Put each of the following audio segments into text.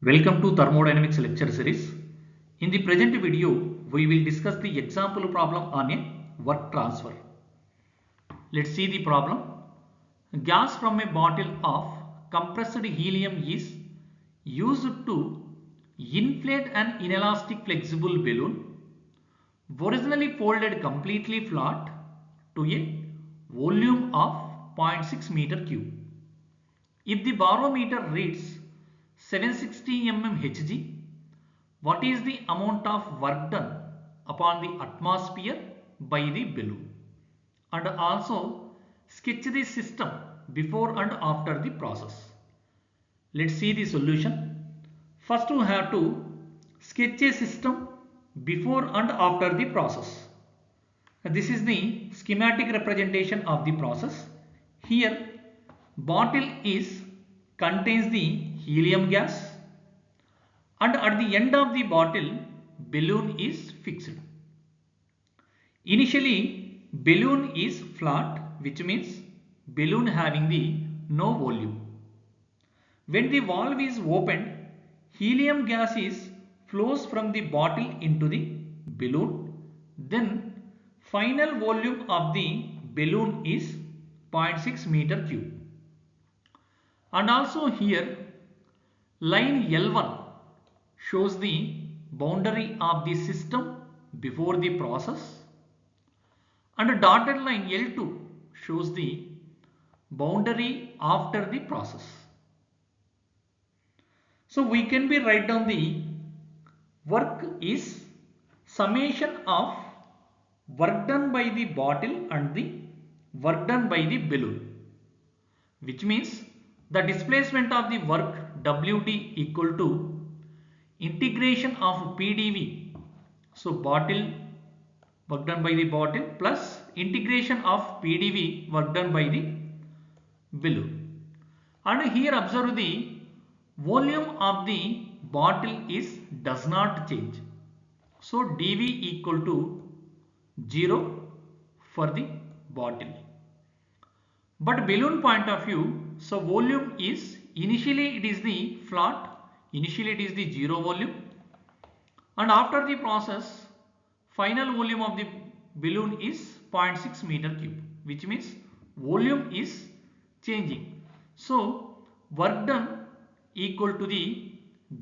Welcome to Thermodynamics lecture series. In the present video, we will discuss the example problem on a work transfer. Let's see the problem. Gas from a bottle of compressed helium is used to inflate an inelastic flexible balloon, originally folded completely flat to a volume of 0.6 meter cube. If the barometer reads 760 mm Hg, what is the amount of work done upon the atmosphere by the balloon? And also sketch the system before and after the process. Let's see the solution. First we have to sketch a system before and after the process. This is the schematic representation of the process. Here bottle contains the helium gas, and at the end of the bottle balloon is fixed. Initially balloon is flat, which means balloon having the no volume. When the valve is opened, helium gas flows from the bottle into the balloon. Then final volume of the balloon is 0.6 meter cube. And also here line L1 shows the boundary of the system before the process, and a dotted line L2 shows the boundary after the process. So we can be write down the work is summation of work done by the bottle and the work done by the balloon, which means the displacement of the work WD equal to integration of PDV, so bottle work done by the bottle plus integration of PDV work done by the balloon. And here observe the volume of the bottle does not change, so dV equal to 0 for the bottle. But balloon point of view, so volume is initially it is the flat, initially it is the 0 volume, and after the process final volume of the balloon is 0.6 meter cube, which means volume is changing. So work done equal to the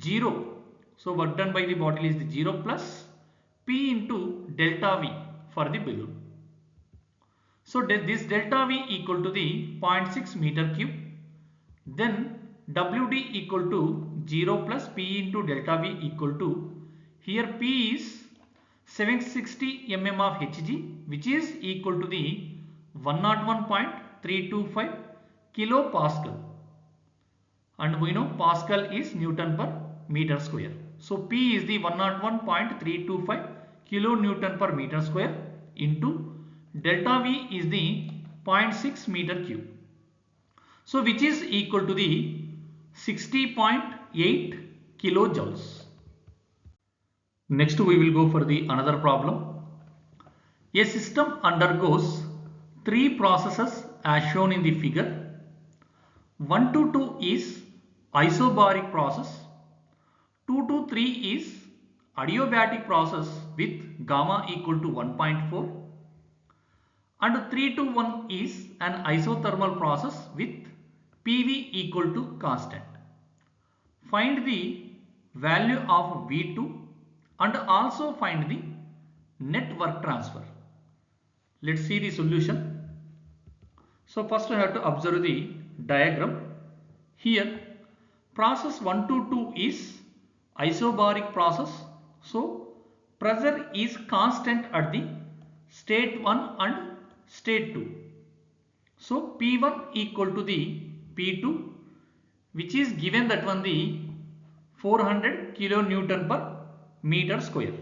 0, so work done by the bottle is the 0 plus P into delta V for the balloon. So this delta V equal to the 0.6 meter cube, then WD equal to 0 plus P into delta V equal to, here P is 760 mm of Hg, which is equal to the 101.325 kilopascal, and we know Pascal is Newton per meter square. So P is the 101.325 kilonewton per meter square into delta V is the 0.6 meter cube. So which is equal to the 60.8 kilojoules. Next we will go for the another problem. A system undergoes three processes as shown in the figure. 1 to 2 is Isobaric process, 2 to 3 is Adiabatic process with gamma equal to 1.4, and 3 to 1 is an isothermal process with PV equal to constant. Find the value of V2 and also find the net work transfer. Let's see the solution. So first we have to observe the diagram. Here process 1 to 2 is Isobaric process. So pressure is constant at the state 1 and state 2. So P1 equal to the P2, which is given that one the 400 kilonewton per meter square,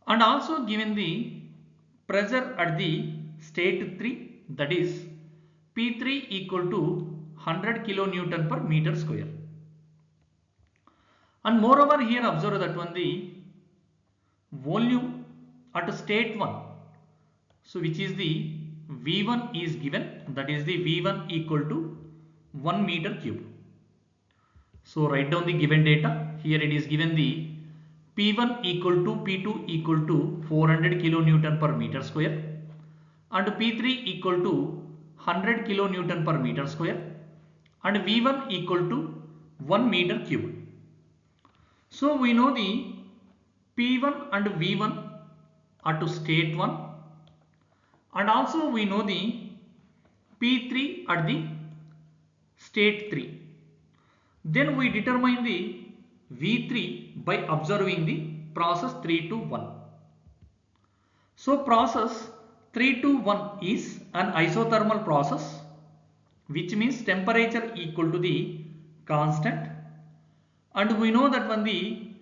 and also given the pressure at the state 3, that is P3 equal to 100 kilonewton per meter square. And moreover here observe that one the volume at state 1, so which is the V1 is given, that is the V1 equal to 1 meter cube. So write down the given data. Here it is given the P1 equal to P2 equal to 400 kilonewton per meter square and P3 equal to 100 kilonewton per meter square and V1 equal to 1 meter cube. So we know the P1 and V1 are to state 1 and also we know the P3 at the state 3. Then we determine the V3 by observing the process 3 to 1. So process 3 to 1 is an isothermal process, which means temperature equal to the constant, and we know that when the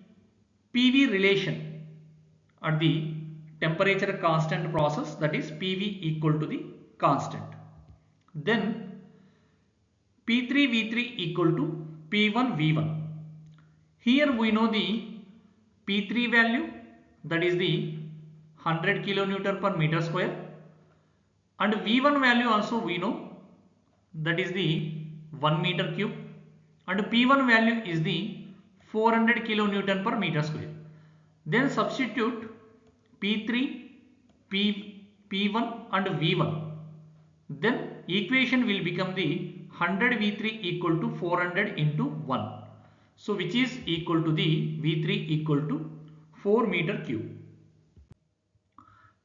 PV relation at the temperature constant process, that is PV equal to the constant. Then P3 V3 equal to P1 V1. Here we know the P3 value, that is the 100 kilonewton per meter square, and V1 value also we know, that is the 1 meter cube, and P1 value is the 400 kilonewton per meter square. Then substitute P3, P1 and V1. Then equation will become the 100 V3 equal to 400 into 1. So which is equal to the V3 equal to 4 meter cube.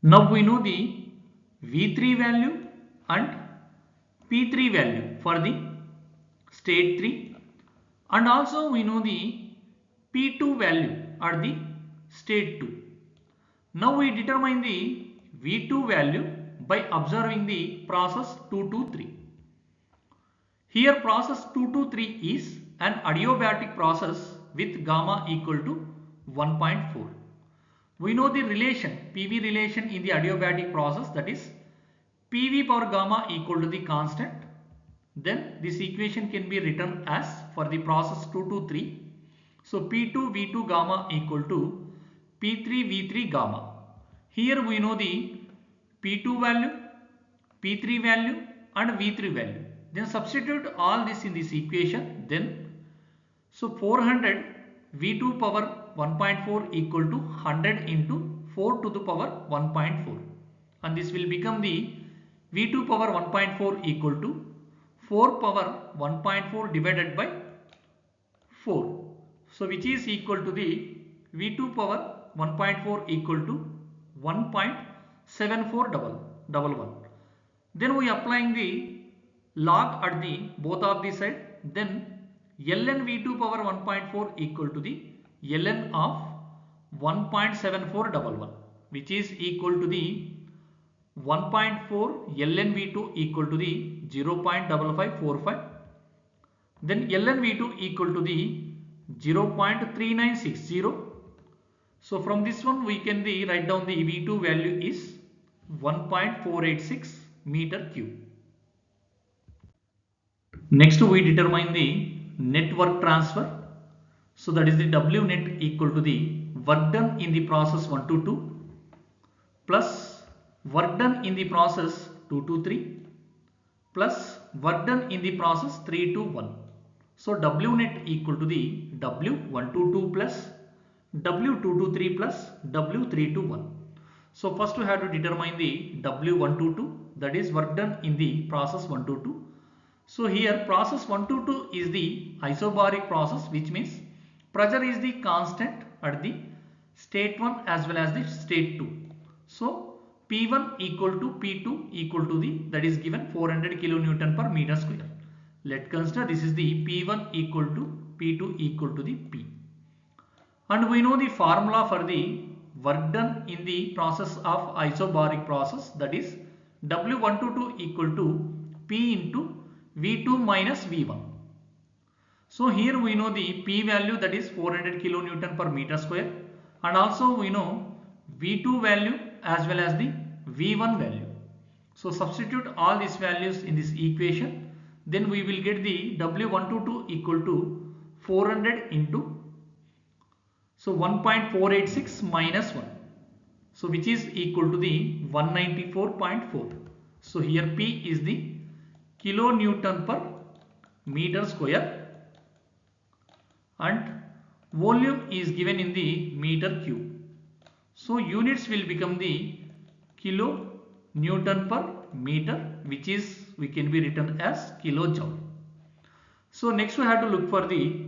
Now we know the V3 value and P3 value for the state 3, and also we know the P2 value at the state 2. Now we determine the V2 value by observing the process 2 to 3. Here process 2 to 3 is an adiabatic process with gamma equal to 1.4. We know the relation, PV relation in the adiabatic process, that is PV power gamma equal to the constant. Then this equation can be written as for the process 2 to 3. So P2 V2 gamma equal to P3 V3 gamma. Here we know the P2 value, P3 value and V3 value. Then substitute all this in this equation. Then so 400 V2 power 1.4 equal to 100 into 4 to the power 1.4, and this will become the V2 power 1.4 equal to 4 power 1.4 divided by 4. So which is equal to the V2 power 1.4 equal to 1.7411. Then we applying the log at the both of the side. Then ln V2 power 1.4 equal to the ln of 1.7411, which is equal to the 1.4 ln V2 equal to the 0.5545. Then ln V2 equal to the 0.3960. So from this one we can write down the V2 value is 1.486 meter cube. Next we determine the net work transfer. So that is the W net equal to the work done in the process 1 to 2 plus work done in the process 2 to 3 plus work done in the process 3 to 1. So W net equal to the W1 to 2 plus W2 to 3 plus W3 to 1. So first we have to determine the W1 to 2, that is work done in the process 1 to 2. So here process 1 to 2 is the isobaric process, which means pressure is the constant at the state 1 as well as the state 2. So P1 equal to P2 equal to the, that is given 400 kilonewton per meter square. Let's consider this is the P1 equal to P2 equal to the P. And we know the formula for the work done in the process of isobaric process, that is W1 to 2 equal to P into V2 minus V1. So here we know the P value, that is 400 kilonewton per meter square, and also we know V2 value as well as the V1 value. So substitute all these values in this equation. Then we will get the W1 to 2 equal to 400 into, so 1.486 minus 1. So which is equal to the 194.4. So here P is the kilonewton per meter square. and volume is given in the meter cube. So units will become the kilo Newton per meter, which is we can be written as kilojoule. So next we have to look for the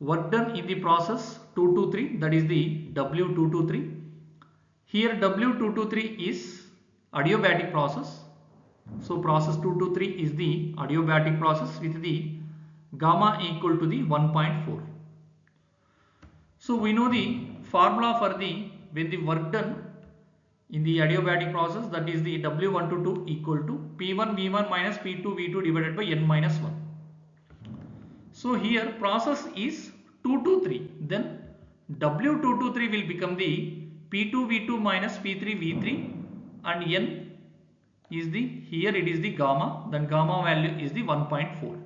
work done in the process 223, that is the W223. Here W223 is adiabatic process. So process 223 is the adiabatic process with the gamma equal to the 1.4. So we know the formula for the when the work done in the adiabatic process, that is the W122 equal to P1 V1 minus P2 V2 divided by N minus 1. So here process is 223, then W223 will become the P2 V2 minus P3 V3 and N is the, here it is the gamma, then gamma value is the 1.4.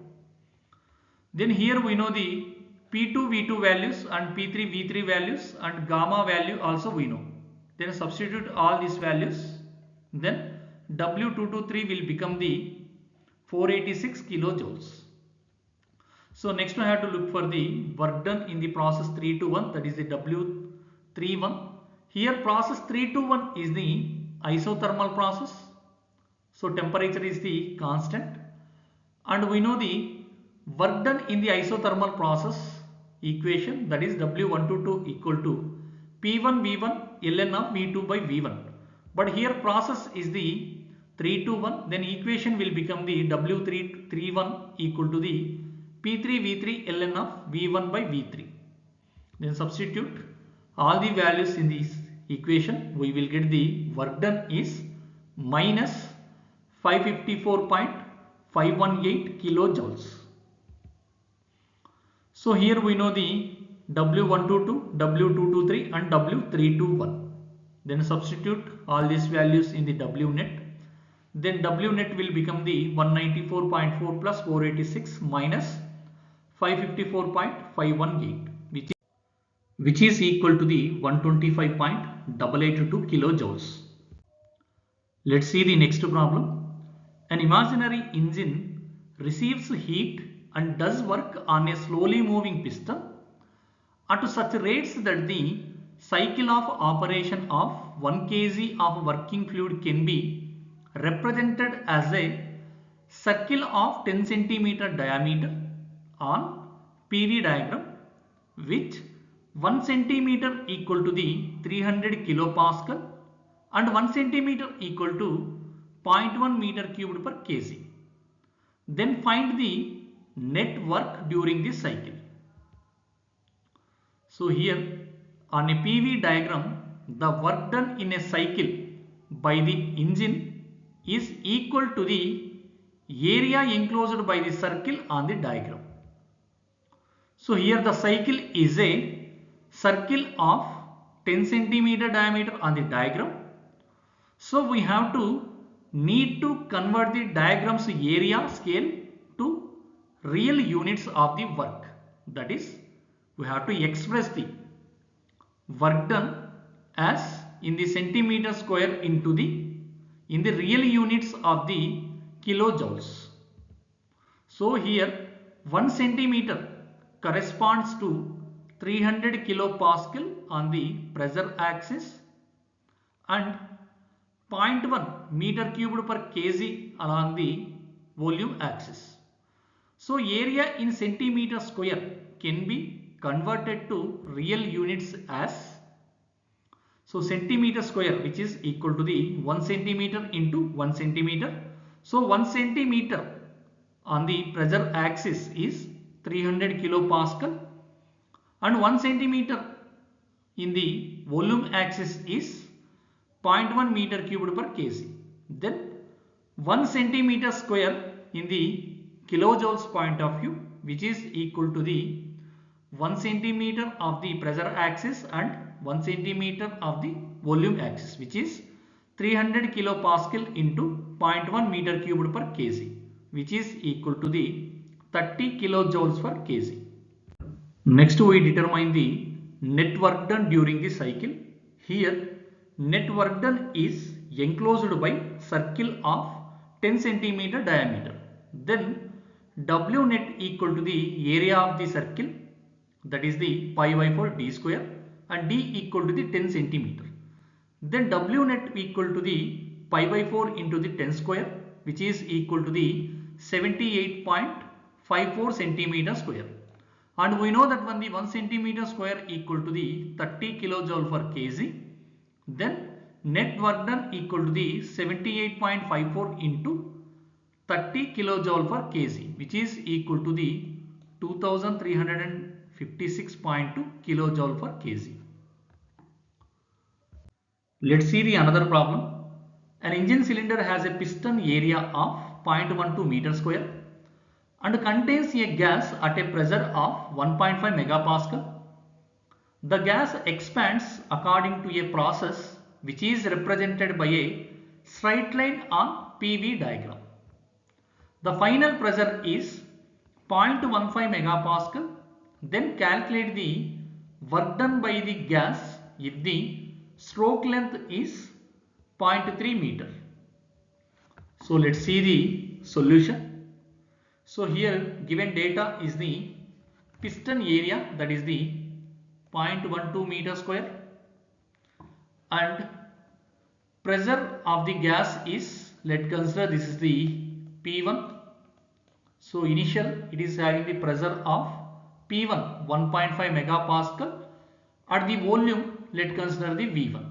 Then here we know the P2 V2 values and P3 V3 values and gamma value also we know. Then substitute all these values, then W223 will become the 486 kilojoules. So next we have to look for the work done in the process 321, that is the W31. Here process 321 is the isothermal process. So temperature is the constant, and we know the work done in the isothermal process equation, that is W122 equal to P1 V1 ln of V2 by V1. But here process is the 321, then equation will become the W331 equal to the P3 V3 ln of V1 by V3. Then substitute all the values in this equation, we will get the work done is minus 554.518 kilojoules. So here we know the W122, W223 and W321. Then substitute all these values in the W net. Then W net will become the 194.4 plus 486 minus 554.518, which is equal to the 125.882 kilojoules. Let's see the next problem. An imaginary engine receives heat and does work on a slowly moving piston at such rates that the cycle of operation of 1 kg of working fluid can be represented as a circle of 10 cm diameter on PV diagram, which 1 cm equal to the 300 kilopascal and 1 cm equal to 0.1 meter cubed per kg. Then find the net work during this cycle. So here on a PV diagram, the work done in a cycle by the engine is equal to the area enclosed by the circle on the diagram. So here the cycle is a circle of 10 cm diameter on the diagram. So we have to need to convert the diagram's area scale to real units of the work. That is, we have to express the work done as in the centimeter square into the in the real units of the kilojoules. So here 1 centimeter corresponds to 300 kilopascal on the pressure axis and 0.1 meter cubed per kg along the volume axis. So area in centimeter square can be converted to real units as, so centimeter square, which is equal to the 1 centimeter into 1 centimeter. So 1 centimeter on the pressure axis is 300 kilopascal and 1 centimeter in the volume axis is 0.1 meter cubed per kg. Then 1 centimeter square in the kilojoules point of view, which is equal to the 1 centimeter of the pressure axis and 1 centimeter of the volume axis, which is 300 kilopascal into 0.1 meter cubed per kg, which is equal to the 30 kilojoules per kg. Next we determine the net work done during the cycle. Here net work done is enclosed by circle of 10 centimeter diameter. Then W net equal to the area of the circle, that is the pi by 4 d square, and d equal to the 10 centimeter. Then W net equal to the pi by 4 into the 10 square, which is equal to the 78.54 centimeter square. And we know that when the 1 centimeter square equal to the 30 kilojoule per kg, then net work done equal to the 78.54 into 30 kilojoule per kg, which is equal to the 2356.2 kilojoule per kg. Let's see the another problem. An engine cylinder has a piston area of 0.12 meter square and contains a gas at a pressure of 1.5 megapascal. The gas expands according to a process which is represented by a straight line on PV diagram. The final pressure is 0.15 megapascal. Then calculate the work done by the gas if the stroke length is 0.3 meter. So let's see the solution. So here given data is the piston area, that is the 0.12 meter square, and pressure of the gas is, let's consider this is the P1. So initial it is having the pressure of P1 1.5 megapascal. At the volume let's consider the V1.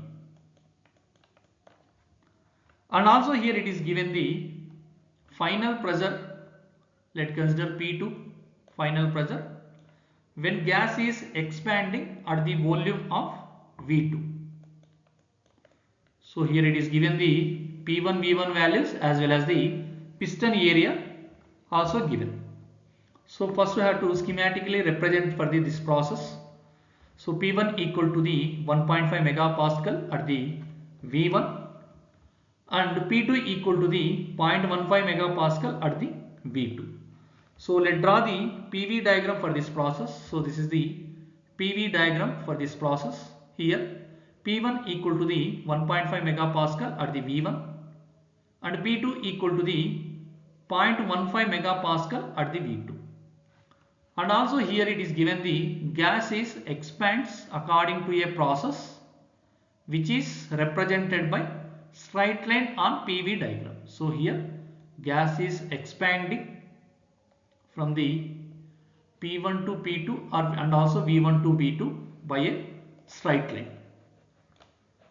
And also here it is given the final pressure, let's consider P2 final pressure when gas is expanding at the volume of V2. So here it is given the P1 V1 values as well as the piston area also given. So first we have to schematically represent for this process. So P1 equal to the 1.5 megapascal at the V1 and P2 equal to the 0.15 megapascal at the V2. So let's draw the PV diagram for this process. So this is the PV diagram for this process. Here P1 equal to the 1.5 megapascal at the V1 and P2 equal to the 0.15 megapascal at the V2. And also here it is given the gas is expands according to a process which is represented by straight line on PV diagram. So here gas is expanding from the P1 to P2 and also V1 to V2 by a straight line.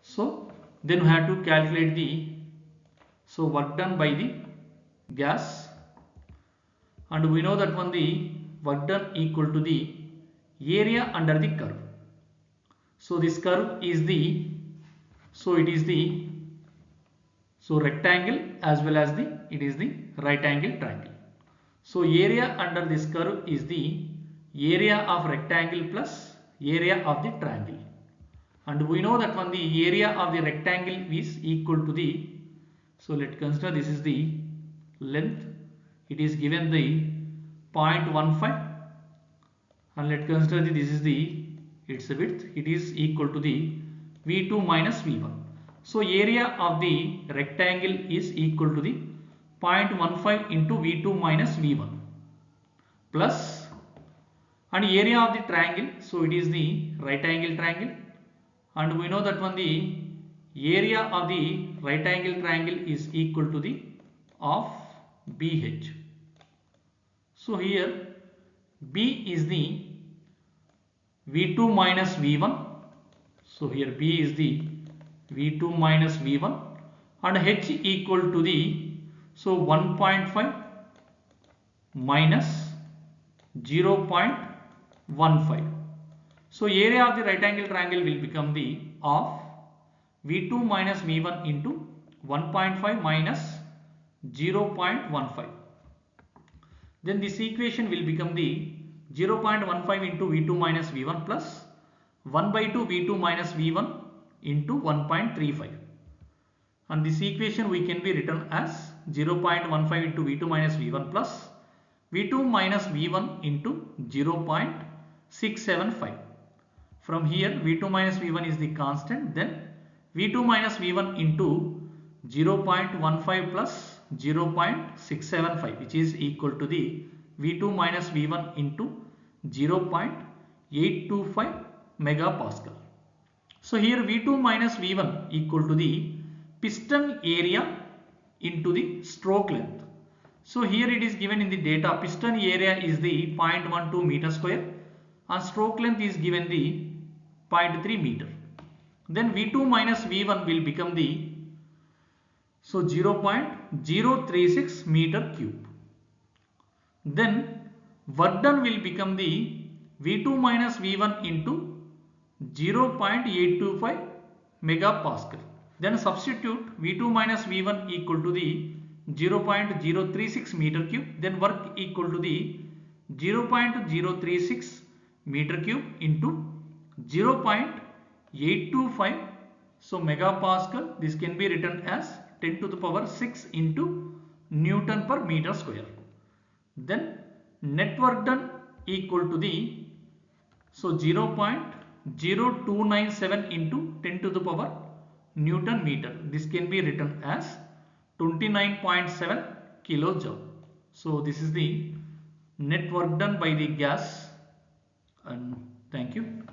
So then we have to calculate the work done by the gas, and we know that when the work done equal to the area under the curve. So this curve is the rectangle as well as it is the right angle triangle. So area under this curve is the area of rectangle plus area of the triangle, and we know that when the area of the rectangle is equal to the, so let's consider this is the length, it is given the 0.15, and let's consider this is its width, it is equal to the V2 minus V1. So area of the rectangle is equal to the 0.15 into V2 minus V1 plus, and area of the triangle, so it is the right angle triangle, and we know that when the area of the right angle triangle is equal to the of BH. So here B is the V2 minus V1. So here B is the V2 minus V1 and H equal to the 1.5 minus 0.15. So area of the right angle triangle will become the of V2 minus V1 into 1.5 minus 0.15. Then this equation will become the 0.15 into V2 minus V1 plus 1 by 2 V2 minus V1 into 1.35. And this equation we can be written as 0.15 into V2 minus V1 plus V2 minus V1 into 0.675. From here V2 minus V1 is the constant, then V2 minus V1 into 0.15 plus 0.675, which is equal to the V2 minus V1 into 0.8 825 megapascal. So here V2 minus V1 equal to the piston area into the stroke length. So here it is given in the data, piston area is the 0.12 meter square and stroke length is given the 0.3 meter. Then V2 minus V1 will become the 0.036 meter cube. Then work done will become the V2 minus V1 into 0.825 megapascal. Then substitute V2 minus V1 equal to the 0.036 meter cube. Then work equal to the 0.036 meter cube into 0.825. So megapascal, this can be written as 10 to the power 6 into Newton per meter square. Then net work done equal to the 0.0297 into 10 to the power Newton meter. This can be written as 29.7 kilojoule. So this is the net work done by the gas, and thank you.